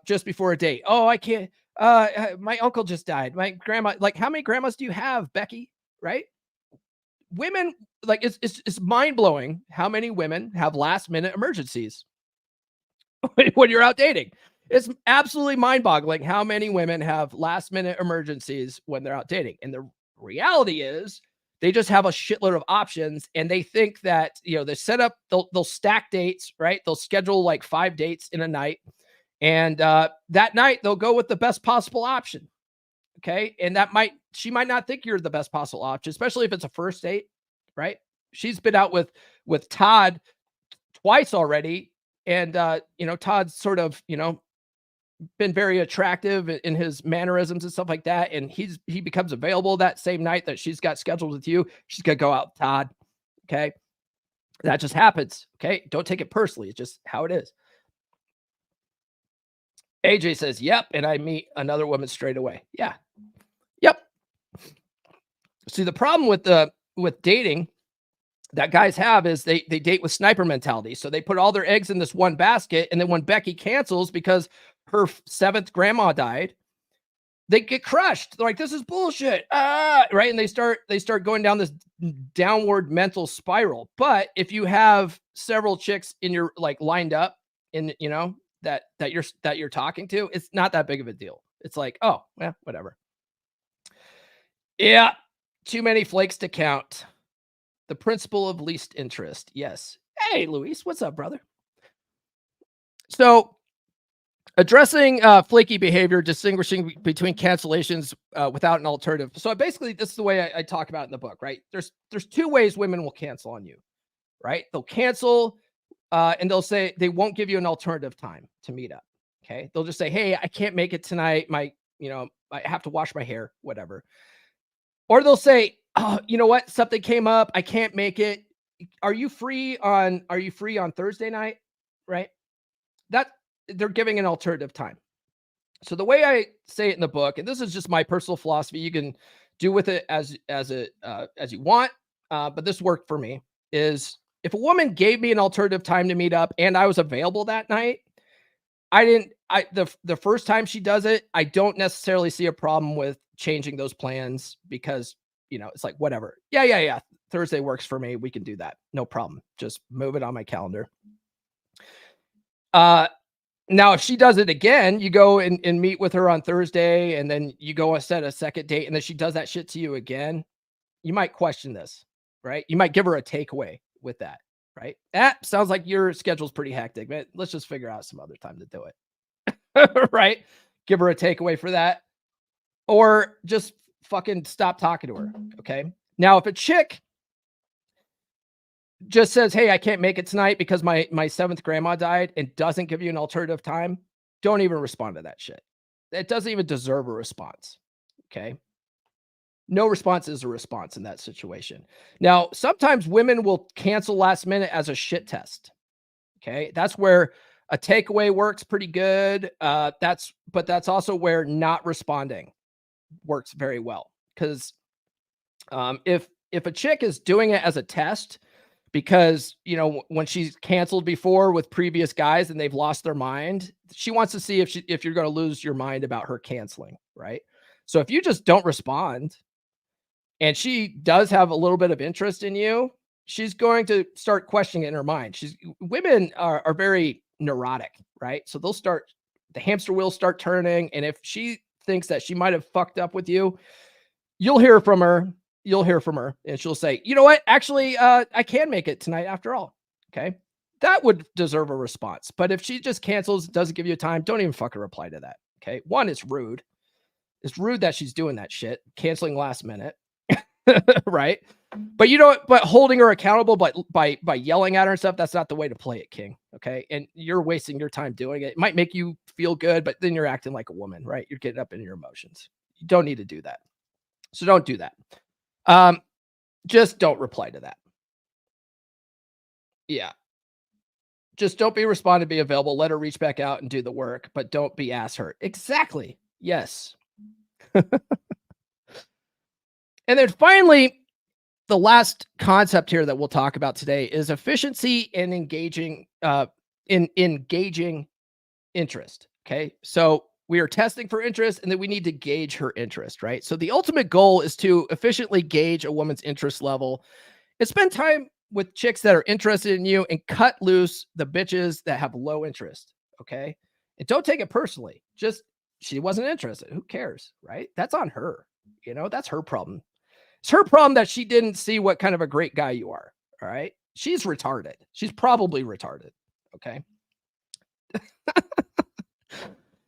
just before a date. Oh, I can't. My uncle just died. My grandma. Like, how many grandmas do you have, Becky? Right? Women, like, it's mind blowing how many women have last minute emergencies when you're out dating. It's absolutely mind boggling how many women have last minute emergencies when they're out dating. And the reality is they just have a shitload of options, and they think that, they set up, they'll stack dates, right? They'll schedule like 5 dates in a night. And that night they'll go with the best possible option. Okay. And she might not think you're the best possible option, especially if it's a first date, right? She's been out with Todd twice already. And, Todd's sort of, been very attractive in his mannerisms and stuff like that. And he becomes available that same night that she's got scheduled with you. She's going to go out with Todd. Okay. That just happens. Okay. Don't take it personally. It's just how it is. AJ says, yep. And I meet another woman straight away. Yeah. Yep. See, the problem with dating that guys have is they date with sniper mentality. So they put all their eggs in this one basket. And then when Becky cancels because her 7th grandma died, they get crushed. They're like, this is bullshit. Right. And they start going down this downward mental spiral. But if you have several chicks in your, like, lined up in, that you're talking to, it's not that big of a deal. It's like, oh, yeah, whatever. Yeah. Too many flakes to count. The principle of least interest. Yes. Hey, Luis, what's up, brother? So, addressing flaky behavior, distinguishing between cancellations without an alternative. So basically, this is the way I talk about it in the book, right? There's 2 ways women will cancel on you, right? They'll cancel and they'll say they won't give you an alternative time to meet up. Okay. They'll just say, hey, I can't make it tonight. I have to wash my hair, whatever. Or they'll say, oh, you know what? Something came up. I can't make it. Are you free on Thursday night? Right. That they're giving an alternative time. So the way I say it in the book, and this is just my personal philosophy, you can do with it as you want. But this worked for me, is if a woman gave me an alternative time to meet up and I was available that night, the first time she does it, I don't necessarily see a problem with changing those plans, because, it's like, whatever. Yeah. Thursday works for me. We can do that. No problem. Just move it on my calendar. Now, if she does it again, you go and meet with her on Thursday, and then you go and set a second date, and then she does that shit to you again, you might question this, right? You might give her a takeaway with that, right? That sounds like your schedule's pretty hectic, man. Let's just figure out some other time to do it. Right? Give her a takeaway for that. Or just fucking stop talking to her. Okay. Now, if a chick just says, hey, I can't make it tonight because my 7th grandma died, and doesn't give you an alternative time, don't even respond to that shit. It doesn't even deserve a response. Okay. No response is a response in that situation. Now, sometimes women will cancel last minute as a shit test. Okay. That's where a takeaway works pretty good. But that's also where not responding works very well. Because if a chick is doing it as a test, because, when she's canceled before with previous guys and they've lost their mind, she wants to see if you're going to lose your mind about her canceling, right? So if you just don't respond and she does have a little bit of interest in you, she's going to start questioning it in her mind. Women are very neurotic, right? So the hamster wheels start turning. And if she thinks that she might have fucked up with you, you'll hear from her, and she'll say, you know what? Actually, I can make it tonight after all. Okay. That would deserve a response. But if she just cancels, doesn't give you a time, don't even fucking reply to that. Okay. One, it's rude. It's rude that she's doing that shit, canceling last minute. Right. But but holding her accountable by yelling at her and stuff, that's not the way to play it, King. Okay. And you're wasting your time doing it. It might make you feel good, but then you're acting like a woman, right? You're getting up in your emotions. You don't need to do that. So don't do that. Just don't reply to that. Yeah. Just don't be responded, be available. Let her reach back out and do the work, but don't be ass hurt. Exactly. Yes. And then finally, the last concept here that we'll talk about today is efficiency in engaging interest. Okay. So we are testing for interest and then we need to gauge her interest, right? So the ultimate goal is to efficiently gauge a woman's interest level and spend time with chicks that are interested in you and cut loose the bitches that have low interest. Okay. And don't take it personally. Just she wasn't interested. Who cares? Right. That's on her. That's her problem. It's her problem that she didn't see what kind of a great guy you are. All right. She's retarded. She's probably retarded. Okay.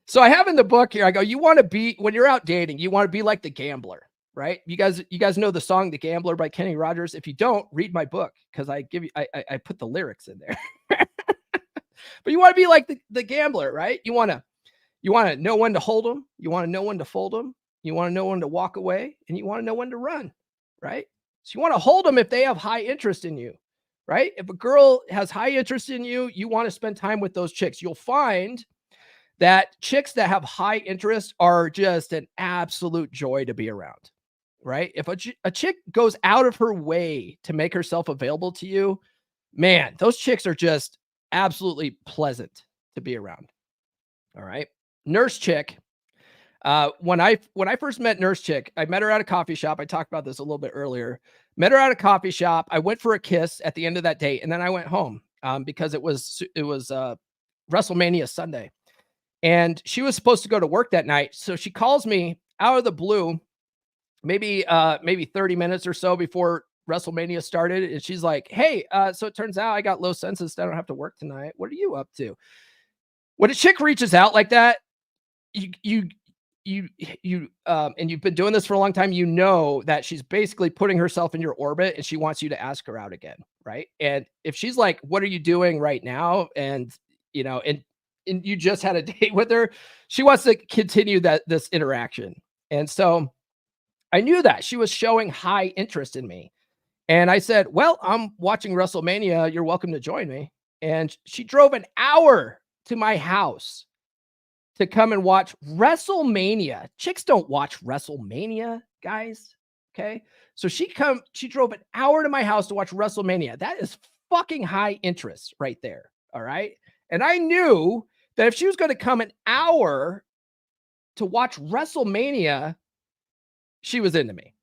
So I have in the book here, I go, you want to be, when you're out dating, you want to be like the gambler, right? You guys know the song The Gambler by Kenny Rogers. If you don't, read my book because I put the lyrics in there. But you want to be like the gambler, right? You want to know when to hold them. You want to know when to fold them. You want to know when to walk away, and you want to know when to run, right? So you want to hold them if they have high interest in you, right? If a girl has high interest in you, you want to spend time with those chicks. You'll find that chicks that have high interest are just an absolute joy to be around, right? If a chick goes out of her way to make herself available to you, man, those chicks are just absolutely pleasant to be around. All right. Nurse chick. When I first met Nurse Chick, I met her at a coffee shop. I talked about this a little bit earlier. Met her at a coffee shop. I went for a kiss at the end of that date, and then I went home because it was WrestleMania Sunday, and she was supposed to go to work that night. So she calls me out of the blue, maybe 30 minutes or so before WrestleMania started, and she's like, "Hey, so it turns out I got low census. I don't have to work tonight. What are you up to?" When a chick reaches out like that, you and you've been doing this for a long time, that she's basically putting herself in your orbit and she wants you to ask her out again, right? And if she's like, "What are you doing right now?" and and you just had a date with her, she wants to continue this interaction. And so I knew that she was showing high interest in me. And I said, "Well, I'm watching WrestleMania. You're welcome to join me." And she drove an hour to my house to come and watch WrestleMania. Chicks don't watch WrestleMania, guys. Okay. So she drove an hour to my house to watch WrestleMania. That is fucking high interest right there. All right. And I knew that if she was going to come an hour to watch WrestleMania, she was into me.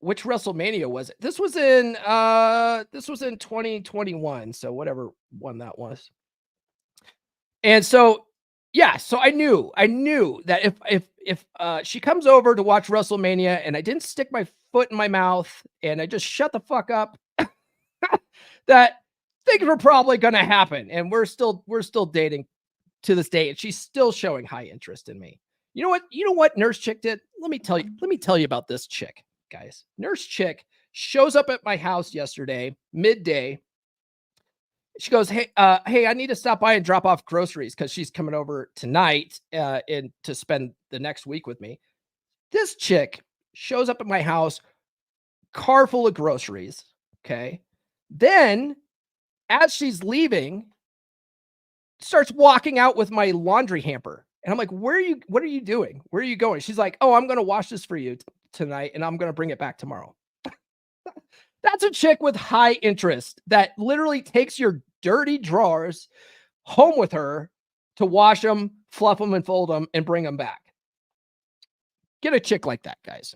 Which WrestleMania was it? This was in 2021. So whatever one that was. And so, yeah, so I knew that if she comes over to watch WrestleMania and I didn't stick my foot in my mouth and I just shut the fuck up, that things were probably going to happen. And we're still dating to this day, and she's still showing high interest in me. You know what Nurse Chick did? Let me tell you about this chick, guys. Nurse Chick shows up at my house yesterday, midday. She goes, "Hey, I need to stop by and drop off groceries," because she's coming over tonight and to spend the next week with me. This chick shows up at my house, car full of groceries. Okay. Then, as she's leaving, starts walking out with my laundry hamper. And I'm like, what are you doing? Where are you going? She's like, "Oh, I'm going to wash this for you tonight and I'm going to bring it back tomorrow." That's a chick with high interest that literally takes your dirty drawers home with her to wash them, fluff them, and fold them and bring them back. Get a chick like that, guys.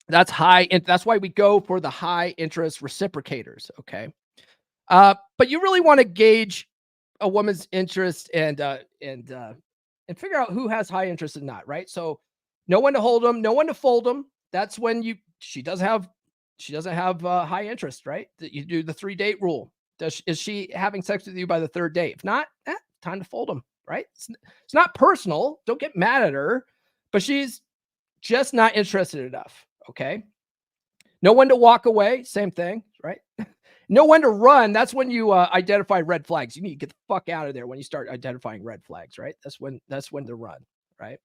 That's high. And that's why we go for the high interest reciprocators. Okay. But you really want to gauge a woman's interest and figure out who has high interest and not, right? So know when to hold them, know when to fold them. That's when she doesn't have high interest, right? That you do the 3-date rule. Is she having sex with you by the 3rd date? If not, time to fold them, right? It's not personal. Don't get mad at her, but she's just not interested enough. Okay. Know when to walk away. Same thing, right? Know when to run. That's when you identify red flags. You need to get the fuck out of there when you start identifying red flags, right? That's when to run, right?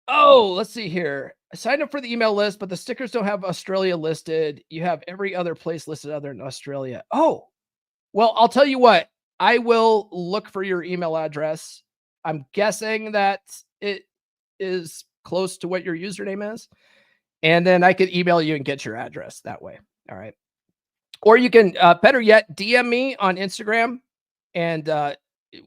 Oh, let's see here. I signed up for the email list, but the stickers don't have Australia listed. You have every other place listed other than Australia. Oh, well, I'll tell you what. I will look for your email address. I'm guessing that is close to what your username is. And then I could email you and get your address that way. All right. Or you can, better yet, DM me on Instagram and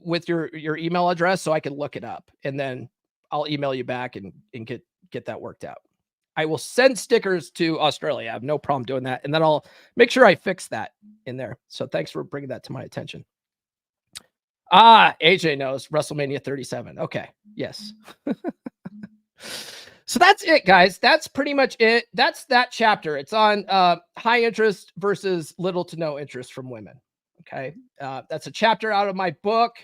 with your email address so I can look it up. And then I'll email you back and get that worked out. I will send stickers to Australia. I have no problem doing that. And then I'll make sure I fix that in there. So thanks for bringing that to my attention. AJ knows WrestleMania 37. Okay. Yes. So that's it, guys. That's pretty much it. That's that chapter. It's on high interest versus little to no interest from women. Okay. That's a chapter out of my book,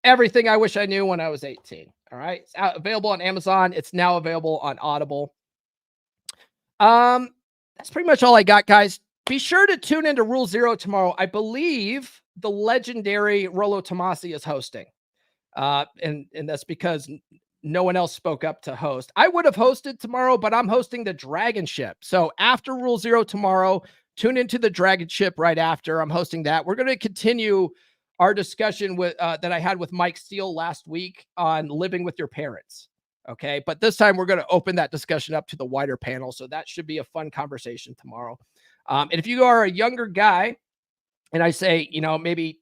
Everything I Wish I Knew When I Was 18. All right. It's available on Amazon. It's now available on Audible. That's pretty much all I got, guys. Be sure to tune into Rule Zero tomorrow. I believe the legendary Rollo Tomasi is hosting. And that's because no one else spoke up to host. I would have hosted tomorrow, but I'm hosting the Dragon Ship. So after Rule Zero tomorrow, tune into the Dragon Ship right after. I'm hosting that. We're going to continue our discussion with that I had with Mike Steele last week on living with your parents. Okay. But this time we're going to open that discussion up to the wider panel. So that should be a fun conversation tomorrow. And if you are a younger guy and I say, you know, maybe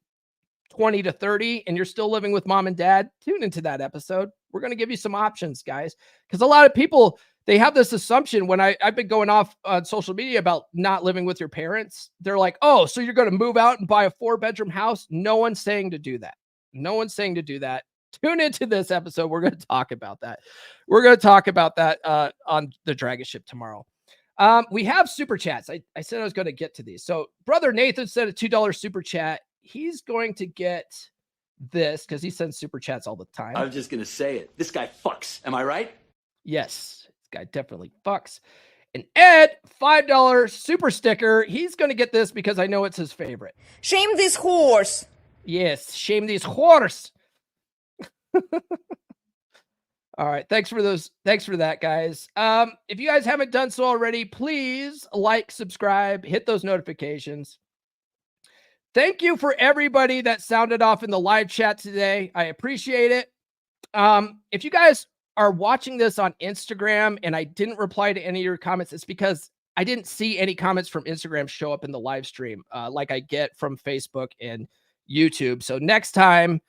20 to 30 and you're still living with mom and dad, tune into that episode. We're going to give you some options, guys, because a lot of people, they have this assumption when I've been going off on social media about not living with your parents. They're like, oh, so you're going to move out and buy a 4-bedroom house? No one's saying to do that. No one's saying to do that. Tune into this episode. We're going to talk about that. We're going to talk about that on the Dragon Ship tomorrow. We have super chats. I said I was going to get to these. So Brother Nathan said a $2 super chat. He's going to get this because he sends super chats all the time. I was just going to say it. This guy fucks. Am I right? Yes, this guy definitely fucks. And Ed, $5 super sticker. He's going to get this because I know it's his favorite. Shame this horse. Yes, shame this horse. All right. Thanks for those. Thanks for that, guys. If you guys haven't done so already, please like, subscribe, hit those notifications. Thank you for everybody that sounded off in the live chat today. I appreciate it. If you guys are watching this on Instagram and I didn't reply to any of your comments, it's because I didn't see any comments from Instagram show up in the live stream like I get from Facebook and YouTube. So next time,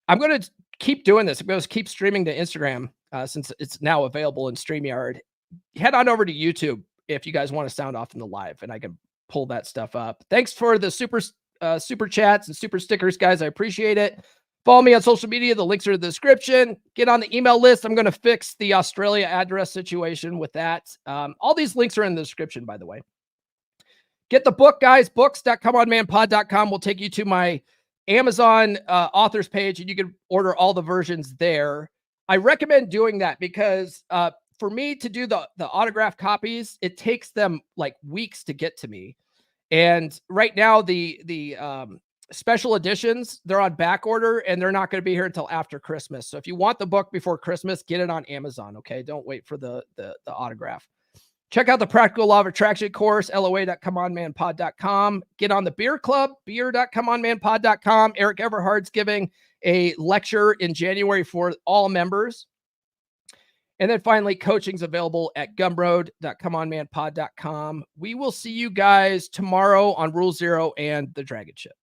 I'm going to keep doing this. I'm going to keep streaming to Instagram since it's now available in StreamYard. Head on over to YouTube if you guys want to sound off in the live and I can pull that stuff up. Thanks for the super chats and super stickers, guys. I appreciate it. Follow me on social media. The links are in the description. Get on the email list. I'm going to fix the Australia address situation with that. All these links are in the description, by the way. Get the book, guys. Books.comeonmanpod.com will take you to my Amazon authors page, and you can order all the versions there. I recommend doing that because for me to do the autograph copies, it takes them like weeks to get to me. And right now, the special editions, they're on back order and they're not going to be here until after Christmas. So if you want the book before Christmas, get it on Amazon. Okay. Don't wait for the autograph. Check out the Practical Law of Attraction course, LOA.comeonmanpod.com. Get on the beer club, beer.comeonmanpod.com. Eric Everhard's giving a lecture in January for all members. And then finally, coaching's available at gumroad.comeonmanpod.com. We will see you guys tomorrow on Rule Zero and the Dragon Ship.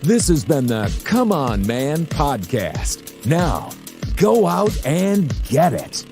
This has been the Come On Man podcast. Now, go out and get it.